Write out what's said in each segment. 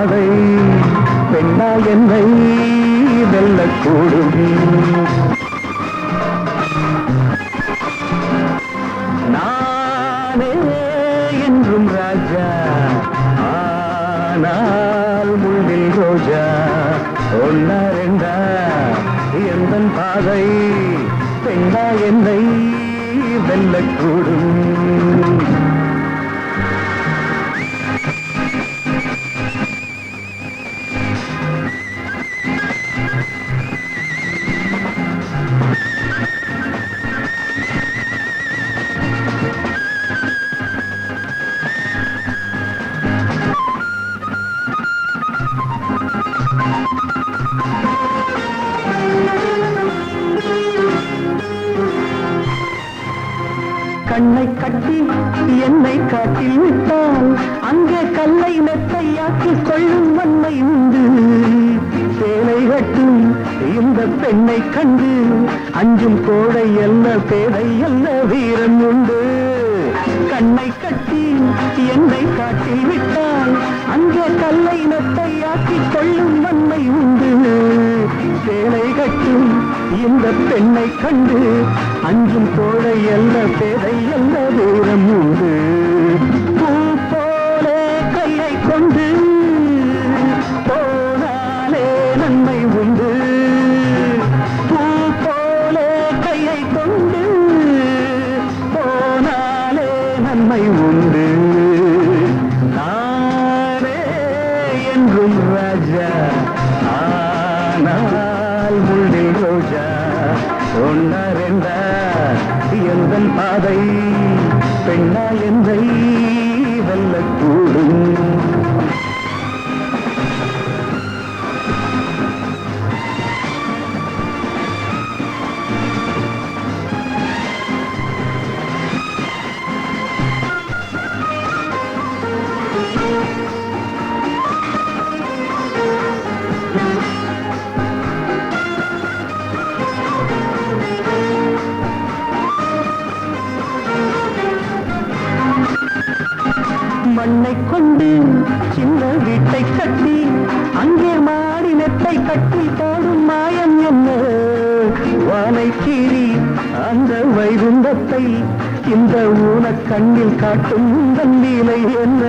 பாதை பெண்ணா என்னை வெல்லக்கூடும். நானே என்றும் ராஜா, ஆனால் முள்ளில் ரோஜா. ஒன்னா ரெண்டா எந்தன் பாதை பெண்ணா என்னை வெல்லக்கூடும். கண்ணை கட்டி என்னை காட்டில் விட்டால் அங்கே கல்லை மெத்தையாக்கி கொள்ளும் வன்மை உண்டு. சேலை கட்டும் இந்த பெண்ணை கண்டு அஞ்சும் கோடை அல்ல பேதை அல்ல வீரன் உண்டு. கண்ணை கட்டி என்னை காட்டில் விட்டால் அங்கே கல்லை மெத்தையாக்கி கொள்ளும் வன்மை உண்டு. சேலை கட்டும் இந்த பெண்ணை கண்டு அஞ்சும் கோடை அல்ல பேதை அல்ல வீரம் உண்டு. பூ போல கையை கொண்டு போனாலே நன்மை உண்டு. பூ போல கையை கொண்டு போனாலே நன்மை உண்டு. நானே என்றும் ராஜா, ஆனால் முள்ளில் ரோஜா. ஒன்னா ரெண்டா எந்தன் பாதை பெண்ணா என்னை வெல்லக்கூடும். மண்ணை கொண்டு சின்ன வீட்டை கட்டி அங்கே மாடி நெட்டை கட்டி போடும் மாயம் என்ன? வானை கீறி அந்த வைகுந்தத்தை இந்த ஊன கண்ணில் காட்டும் நிலை என்ன?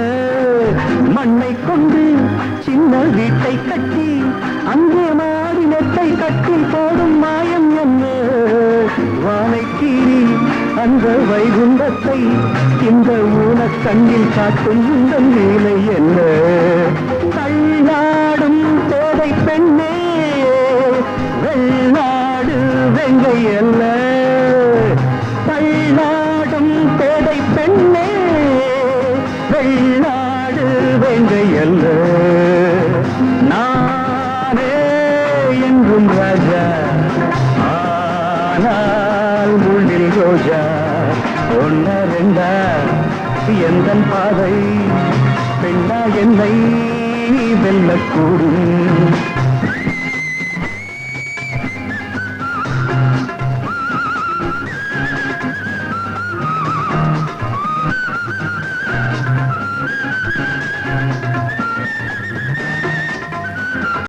மண்ணை கொண்டு சின்ன வீட்டை கட்டி அங்கே மாடி நெட்டை கட்டி போடும் மாயம் என்ன? வானை கீறி அந்த வைகுந்தத்தை இந்த ஊன கண்ணில் காட்டும் நிலை என்ன? தள்ளாடும் பேதை பெண்ணே வெள்ளாடு வெங்கை அல்ல. தள்ளாடும் பேதை பெண்ணே வெள்ளாடு வெங்கை அல்ல. நானே என்றும் ராஜா, ஆனால் முள்ளில் ரோஜா. ஒன்னா ரெண்டா எந்தன் பாதை பெண்ணா என்னை வெல்லக்கூடும்.